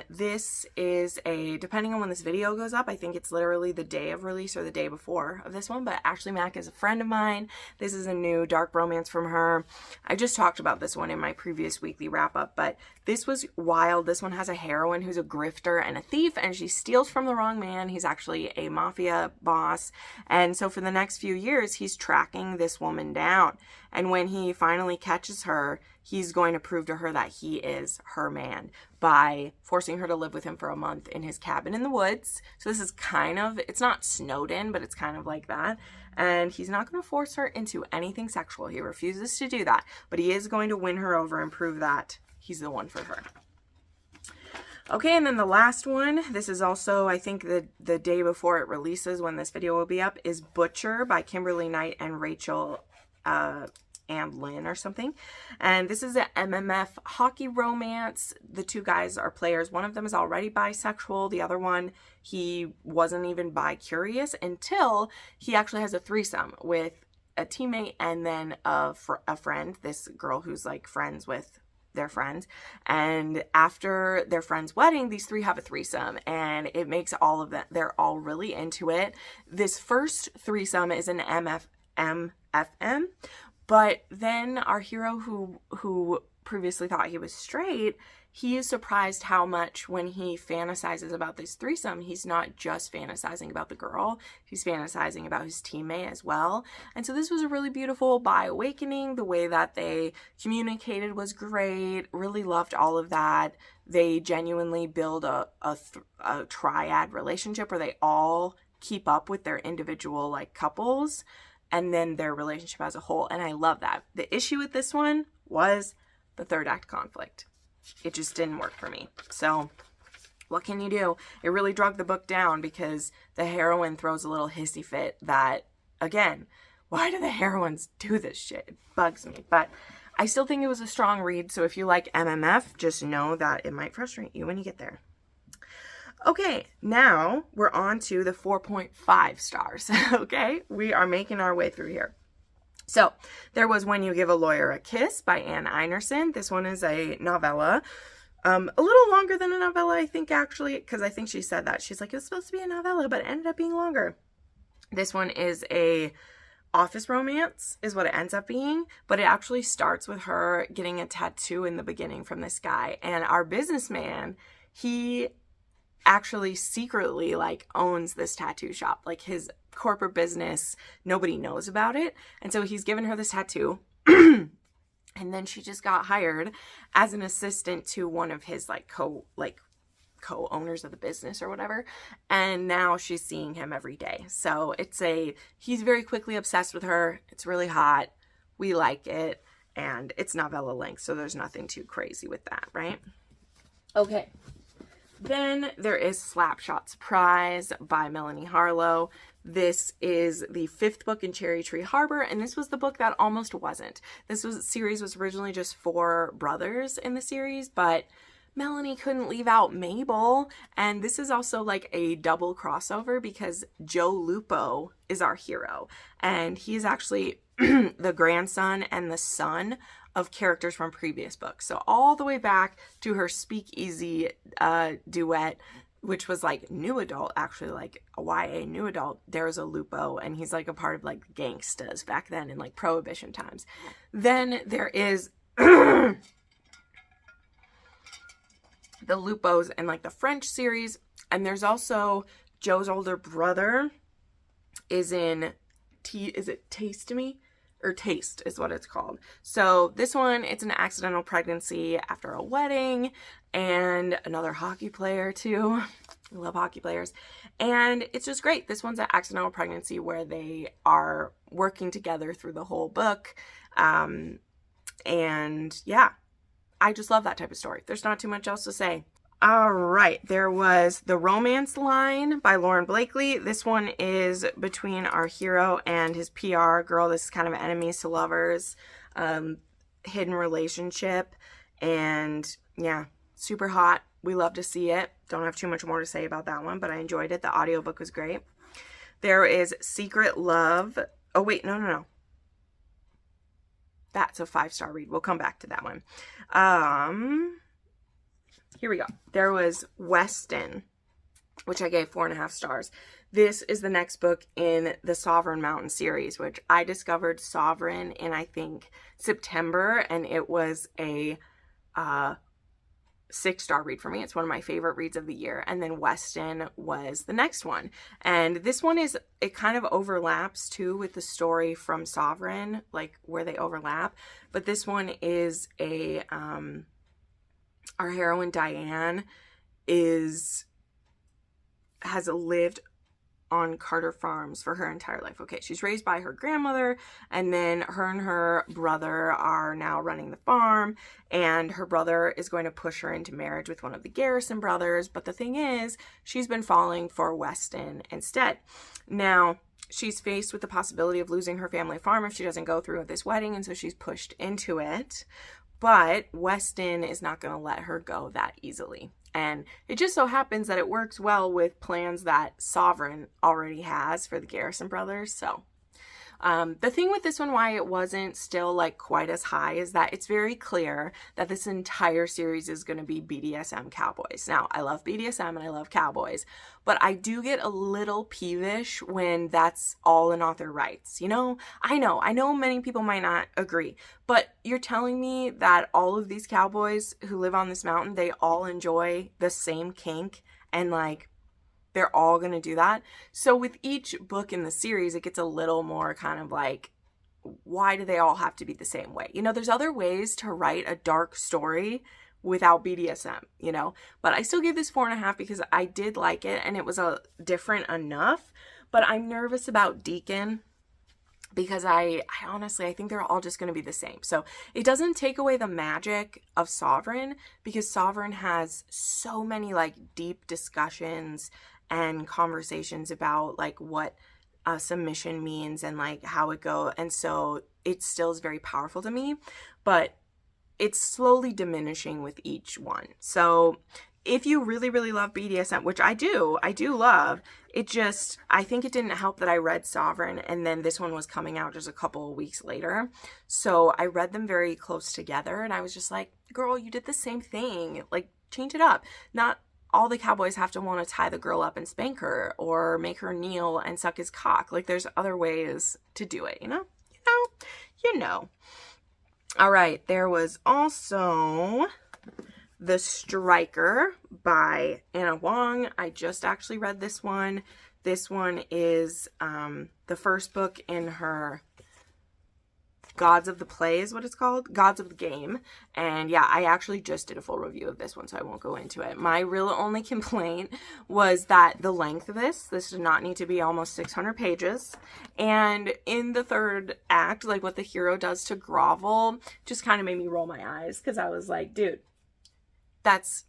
This is depending on when this video goes up, I think it's literally the day of release or the day before of this one, but Ashley Mack is a friend of mine. This is a new dark romance from her. I just talked about this one in my previous weekly wrap up, but this was wild. This one has a heroine who's a grifter and a thief, and she steals from the wrong man. He's actually a mafia boss, and so for the next few years, he's tracking this woman down. And when he finally catches her, he's going to prove to her that he is her man by forcing her to live with him for a month in his cabin in the woods. So this is kind of, it's not snowed in, but it's kind of like that. And he's not going to force her into anything sexual. He refuses to do that, but he is going to win her over and prove that he's the one for her. Okay, and then the last one, this is also, I think, the day before it releases, when this video will be up, is Butcher by Kimberly Knight and Rachel and Lynn or something. And this is an MMF hockey romance. The two guys are players. One of them is already bisexual. The other one, he wasn't even bi-curious until he actually has a threesome with a teammate and then a friend, this girl who's like friends with their friends. And after their friend's wedding, these three have a threesome, and it makes all of them, they're all really into it. This first threesome is an MFM, but then our hero who previously thought he was straight, he is surprised how much when he fantasizes about this threesome, he's not just fantasizing about the girl, he's fantasizing about his teammate as well. And so this was a really beautiful bi awakening. The way that they communicated was great. Really loved all of that. They genuinely build a triad relationship where they all keep up with their individual like couples and then their relationship as a whole. And I love that. The issue with this one was the third act conflict. It just didn't work for me. So what can you do? It really drug the book down because the heroine throws a little hissy fit that, again, why do the heroines do this shit? It bugs me. But I still think it was a strong read. So if you like MMF, just know that it might frustrate you when you get there. Okay, now we're on to the 4.5 stars. Okay, we are making our way through here. So there was When You Give a Lawyer a Kiss by Ann Einerson. This one is a novella, a little longer than a novella, I think, actually, because I think she said that. She's like, it's supposed to be a novella, but it ended up being longer. This one is a office romance is what it ends up being, but it actually starts with her getting a tattoo in the beginning from this guy. And our businessman, he actually secretly like owns this tattoo shop, like his corporate business, nobody knows about it. And so he's given her this tattoo and then she just got hired as an assistant to one of his co-owners of the business or whatever, and now she's seeing him every day. So he's very quickly obsessed with her. It's really hot, we like it, and it's novella length, so there's nothing too crazy with that, right? Okay. Then there is Slapshot Surprise by Melanie Harlow. This is the 5th book in Cherry Tree Harbor, and this was the book that almost wasn't. Series was originally just 4 brothers in the series, but Melanie couldn't leave out Mabel, and this is also like a double crossover because Joe Lupo is our hero, and he is actually the grandson and the son of characters from previous books. So all the way back to her Speakeasy duet, which was like new adult, actually like a YA new adult, there's a Lupo, and he's like a part of like gangstas back then in like Prohibition times. Then there is the Lupos and like the French series, and there's also Joe's older brother is in is it Taste Me? Or Taste is what it's called. So this one, it's an accidental pregnancy after a wedding, and another hockey player too. I love hockey players. And it's just great. This one's an accidental pregnancy where they are working together through the whole book. And yeah, I just love that type of story. There's not too much else to say. All right, there was The Romance Line by Lauren Blakely. This one is between our hero and his PR girl. This is kind of enemies to lovers, hidden relationship, and yeah, super hot. We love to see it. Don't have too much more to say about that one, but I enjoyed it. The audiobook was great. There is Secret Love. Oh, wait, no. that's a 5-star read. We'll come back to that one. Here we go. There was Weston, which I gave 4.5 stars. This is the next book in the Sovereign Mountain series, which I discovered Sovereign in, I think, September, and it was a 6-star read for me. It's one of my favorite reads of the year. And then Weston was the next one. And this one it kind of overlaps too with the story from Sovereign, like where they overlap. But this one is our heroine Diane has lived on Carter Farms for her entire life. Okay, she's raised by her grandmother, and then her and her brother are now running the farm, and her brother is going to push her into marriage with one of the Garrison brothers, but the thing is, she's been falling for Weston instead. Now, she's faced with the possibility of losing her family farm if she doesn't go through with this wedding, and so she's pushed into it, but Weston is not going to let her go that easily. And it just so happens that it works well with plans that Sovereign already has for the Garrison brothers. So the thing with this one, why it wasn't still like quite as high, is that it's very clear that this entire series is going to be BDSM cowboys. Now, I love BDSM and I love cowboys, but I do get a little peevish when that's all an author writes. You know, I know many people might not agree, but you're telling me that all of these cowboys who live on this mountain, they all enjoy the same kink, and like, they're all going to do that. So with each book in the series, it gets a little more kind of like, why do they all have to be the same way? You know, there's other ways to write a dark story without BDSM, you know, but I still gave this 4.5 because I did like it and it was different enough. But I'm nervous about Deacon because I honestly, I think they're all just going to be the same. So it doesn't take away the magic of Sovereign, because Sovereign has so many like deep discussions and conversations about like what submission means and like how it goes. And so it still is very powerful to me, but it's slowly diminishing with each one. So if you really, really love BDSM, which I do love, I think it didn't help that I read Sovereign and then this one was coming out just a couple of weeks later. So I read them very close together and I was just like, girl, you did the same thing. Like, change it up. Not all the cowboys have to want to tie the girl up and spank her or make her kneel and suck his cock. Like, there's other ways to do it, you know? All right, there was also The Striker by Anna Wong. I just actually read this one. This one is the first book in her Gods of the Play is what it's called. Gods of the Game. And yeah, I actually just did a full review of this one, so I won't go into it. My real only complaint was that the length of this does not need to be almost 600 pages. And in the third act, like what the hero does to grovel just kind of made me roll my eyes, because I was like, dude,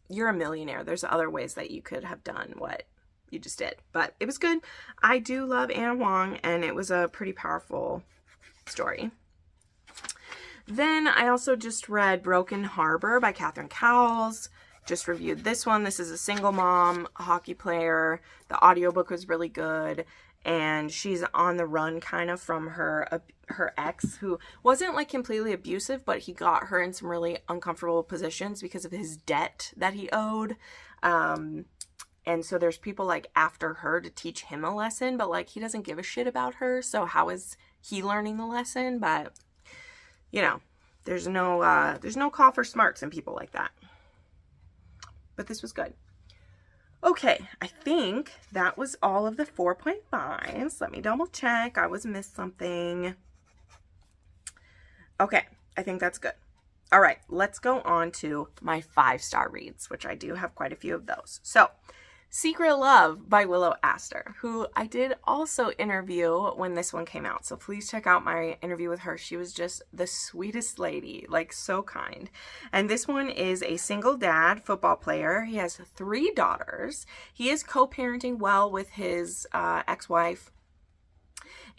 you're a millionaire. There's other ways that you could have done what you just did. But it was good. I do love Anna Wong, and it was a pretty powerful story. Then I also just read Broken Harbor by Catherine Cowles. Just reviewed this one. This is a single mom, a hockey player. The audiobook was really good. And she's on the run kind of from her ex, who wasn't like completely abusive, but he got her in some really uncomfortable positions because of his debt that he owed. And so there's people like after her to teach him a lesson, but like he doesn't give a shit about her. So how is he learning the lesson? But you know, there's no call for smarts in people like that. But this was good. Okay, I think that was all of the 4.5s. Let me double check. I missed something. Okay, I think that's good. All right, let's go on to my 5-star reads, which I do have quite a few of those. So, Secret Love by Willow Astor, who I did also interview when this one came out. So please check out my interview with her. She was just the sweetest lady, like so kind. And this one is a single dad football player. He has 3 daughters. He is co-parenting well with his ex-wife.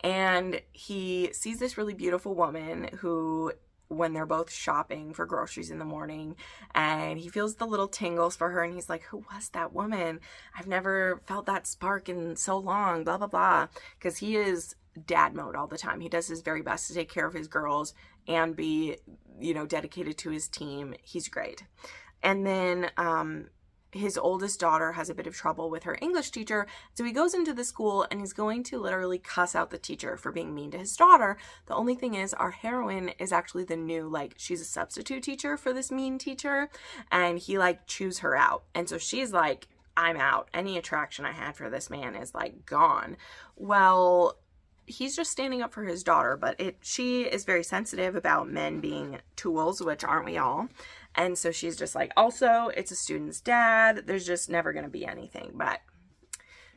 And he sees this really beautiful woman who, when they're both shopping for groceries in the morning, and he feels the little tingles for her, and he's like, who was that woman? I've never felt that spark in so long, blah, blah, blah. Because he is dad mode all the time. He does his very best to take care of his girls, and be, you know, dedicated to his team. He's great. And then his oldest daughter has a bit of trouble with her English teacher. So he goes into the school and he's going to literally cuss out the teacher for being mean to his daughter. The only thing is our heroine is actually the new, like, she's a substitute teacher for this mean teacher. And he like chews her out. And so she's like, I'm out. Any attraction I had for this man is like gone. Well, he's just standing up for his daughter, but she is very sensitive about men being tools, which aren't we all? And so she's just like, also, it's a student's dad. There's just never going to be anything. But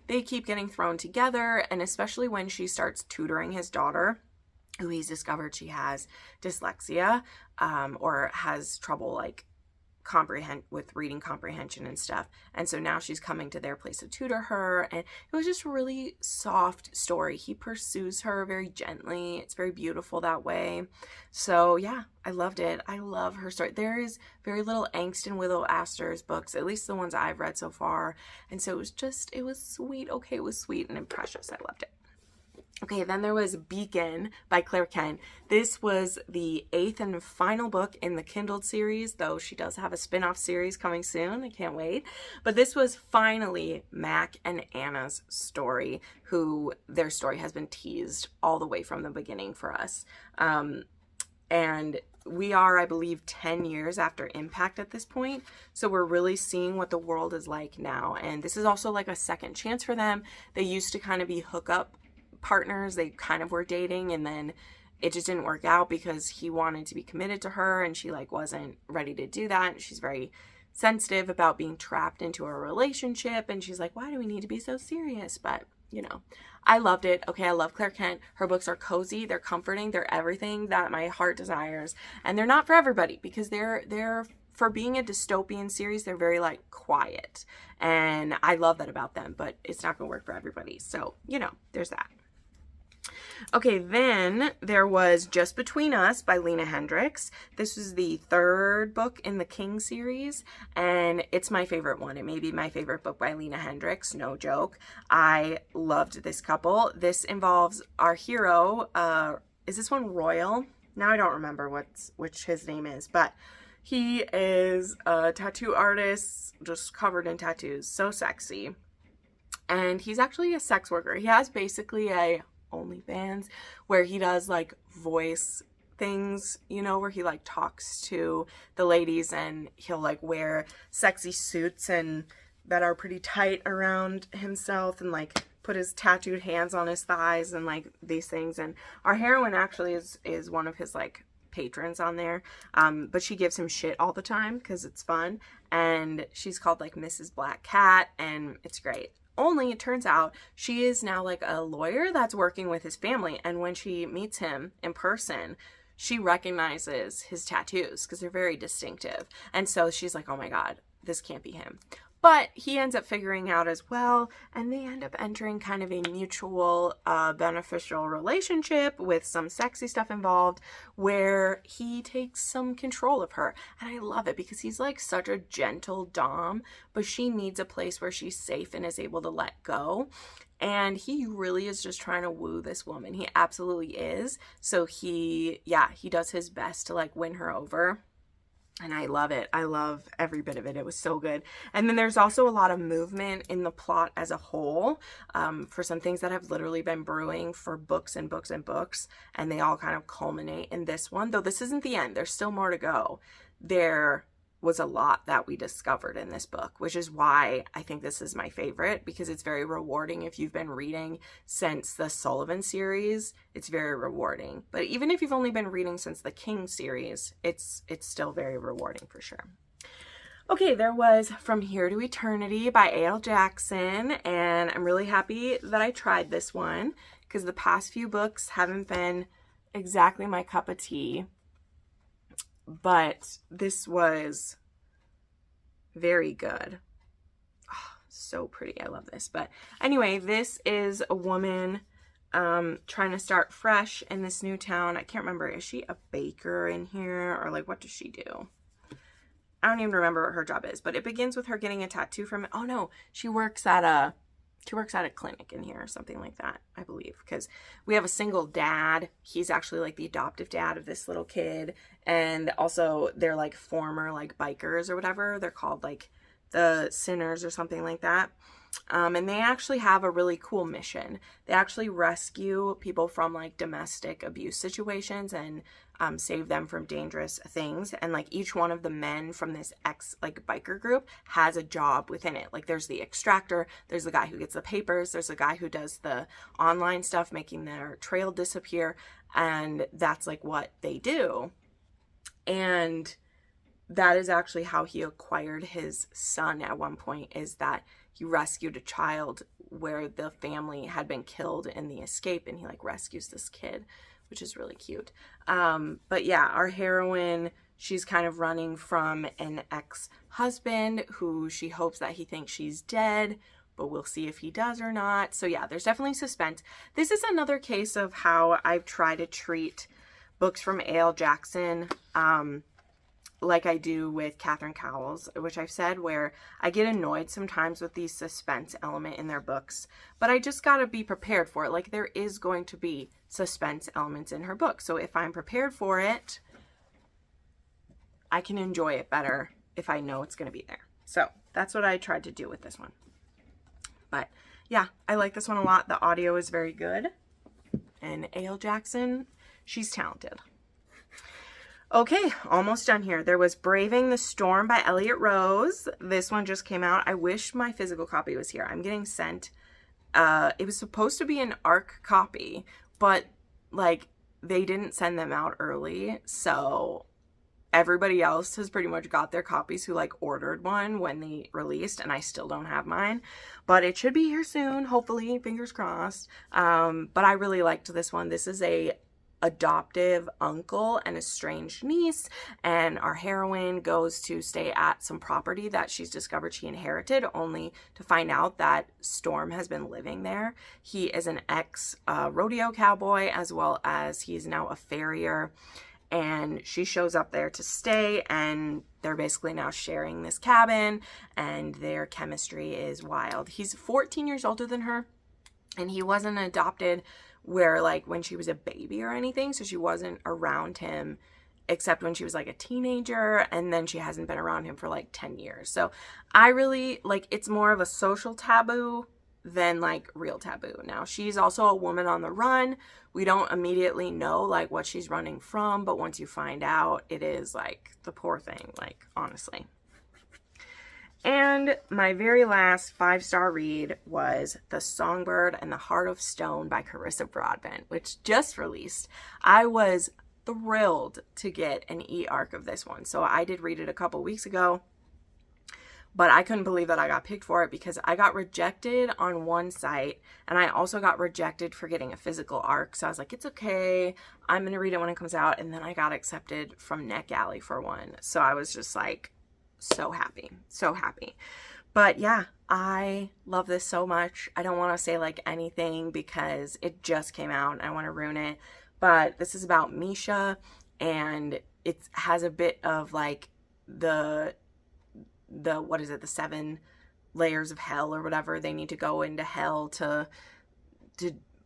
they keep getting thrown together. And especially when she starts tutoring his daughter, who he's discovered she has dyslexia, or has trouble like with reading comprehension and stuff. And so now she's coming to their place to tutor her. And it was just a really soft story. He pursues her very gently. It's very beautiful that way. So yeah, I loved it. I love her story. There is very little angst in Willow Astor's books, at least the ones I've read so far. And so it was sweet. Okay, it was sweet and precious. I loved it. Okay, then there was Beacon by Claire Kent. This was the 8th and final book in the Kindled series, though she does have a spin-off series coming soon. I can't wait. But this was finally Mac and Anna's story, who their story has been teased all the way from the beginning for us. And we are, I believe, 10 years after Impact at this point. So we're really seeing what the world is like now. And this is also like a second chance for them. They used to kind of be hookup partners. They kind of were dating, and then it just didn't work out because he wanted to be committed to her and she like wasn't ready to do that. And she's very sensitive about being trapped into a relationship, and she's like, why do we need to be so serious? But you know, I loved it. Okay, I love Claire Kent. Her books are cozy, they're comforting, they're everything that my heart desires. And they're not for everybody because they're for being a dystopian series, they're very like quiet, and I love that about them, but it's not gonna work for everybody. So, you know, there's that. Okay, then there was Just Between Us by Lena Hendricks. This was the 3rd book in the King series, and it's my favorite one. It may be my favorite book by Lena Hendricks, no joke. I loved this couple. This involves our hero, is this one Royal? Now I don't remember which his name is, but he is a tattoo artist, just covered in tattoos, so sexy. And he's actually a sex worker. He has basically a OnlyFans where he does like voice things, you know, where he like talks to the ladies, and he'll like wear sexy suits and that are pretty tight around himself, and like put his tattooed hands on his thighs and like these things. And our heroine actually is one of his like patrons on there, but she gives him shit all the time because it's fun, and she's called like Mrs. Black Cat, and it's great. Only it turns out she is now like a lawyer that's working with his family, and when she meets him in person, she recognizes his tattoos because they're very distinctive. And so she's like, oh my God, this can't be him. But he ends up figuring out as well, and they end up entering kind of a mutual beneficial relationship with some sexy stuff involved, where he takes some control of her. And I love it because he's like such a gentle dom, but she needs a place where she's safe and is able to let go. And he really is just trying to woo this woman. He absolutely is. So he does his best to like win her over. And I love it. I love every bit of it. It was so good. And then there's also a lot of movement in the plot as a whole, for some things that have literally been brewing for books and books and books. And they all kind of culminate in this one. Though this isn't the end. There's still more to go. There was a lot that we discovered in this book, which is why I think this is my favorite, because it's very rewarding. If you've been reading since the Sullivan series, it's very rewarding. But even if you've only been reading since the King series, it's still very rewarding for sure. Okay, there was From Here to Eternity by A.L. Jackson, and I'm really happy that I tried this one because the past few books haven't been exactly my cup of tea. But this was very good. Oh, so pretty. I love this. But anyway, this is a woman trying to start fresh in this new town. I can't remember. Is she a baker in here? Or like, what does she do? I don't even remember what her job is. But it begins with her getting a tattoo from... Oh no, she works at a She works at a clinic in here or something like that, I believe, because we have a single dad. He's actually like the adoptive dad of this little kid. And also they're like former like bikers or whatever. They're called like the Sinners or something like that. And they actually have a really cool mission. They actually rescue people from like domestic abuse situations and save them from dangerous things. And like each one of the men from this biker group has a job within it. Like there's the extractor, there's the guy who gets the papers, there's a guy who does the online stuff, making their trail disappear. And that's like what they do. And that is actually how he acquired his son at one point, is that he rescued a child where the family had been killed in the escape, and he like rescues this kid, which is really cute. But yeah, our heroine, she's kind of running from an ex-husband who she hopes that he thinks she's dead, but we'll see if he does or not. So yeah, there's definitely suspense. This is another case of how I've tried to treat books from A.L. Jackson, like I do with Catherine Cowles, which I've said, where I get annoyed sometimes with the suspense element in their books, but I just got to be prepared for it. Like there is going to be suspense elements in her book. So if I'm prepared for it, I can enjoy it better if I know it's going to be there. So that's what I tried to do with this one. But yeah, I like this one a lot. The audio is very good. And A.L. Jackson, she's talented. Okay, almost done here. There was Braving the Storm by Elliot Rose. This one just came out. I wish my physical copy was here. I'm getting sent. It was supposed to be an ARC copy, but like they didn't send them out early. So everybody else has pretty much got their copies who like ordered one when they released, and I still don't have mine. But it should be here soon, hopefully, fingers crossed. But I really liked this one. This is a adoptive uncle and estranged niece, and our heroine goes to stay at some property that she's discovered she inherited, only to find out that Storm has been living there. He is an ex-rodeo cowboy, as well as he's now a farrier, and she shows up there to stay, and they're basically now sharing this cabin, and their chemistry is wild. He's 14 years older than her, and he wasn't adopted where like when she was a baby or anything, so she wasn't around him except when she was like a teenager, and then she hasn't been around him for like 10 years. So I really like, it's more of a social taboo than like real taboo. Now she's also a woman on the run. We don't immediately know like what she's running from, but once you find out, it is like the poor thing, like honestly. And my very last 5-star read was The Songbird and the Heart of Stone by Carissa Broadbent, which just released. I was thrilled to get an e-arc of this one. So I did read it a couple weeks ago, but I couldn't believe that I got picked for it because I got rejected on one site, and I also got rejected for getting a physical arc. So I was like, it's okay, I'm going to read it when it comes out. And then I got accepted from NetGalley for one. So I was just like, so happy, so happy. But yeah, I love this so much. I don't want to say like anything because it just came out and I want to ruin it. But this is about Misha, and it has a bit of like the what is it, the 7 layers of hell or whatever. They need to go into hell to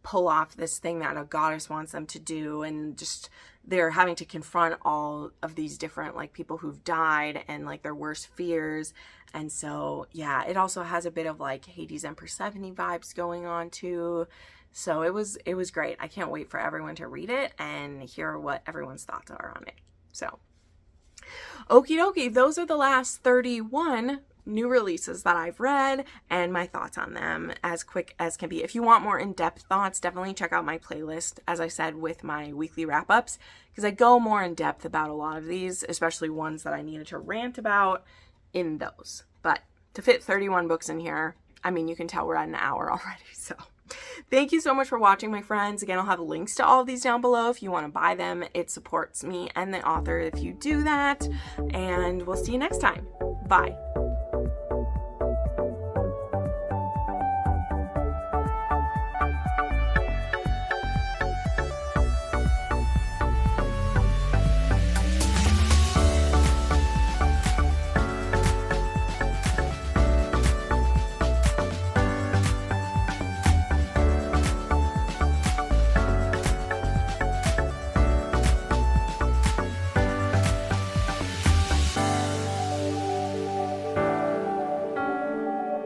pull off this thing that a goddess wants them to do, and just they're having to confront all of these different like people who've died and like their worst fears. And so yeah, it also has a bit of like Hades and Persephone vibes going on too. So it was great. I can't wait for everyone to read it and hear what everyone's thoughts are on it. So okie dokie, those are the last 31 new releases that I've read and my thoughts on them as quick as can be. If you want more in-depth thoughts, definitely check out my playlist, as I said, with my weekly wrap-ups, because I go more in depth about a lot of these, especially ones that I needed to rant about in those. But to fit 31 books in here, I mean, you can tell we're at an hour already. So thank you so much for watching, my friends. Again, I'll have links to all of these down below if you want to buy them. It supports me and the author if you do that. And we'll see you next time. Bye.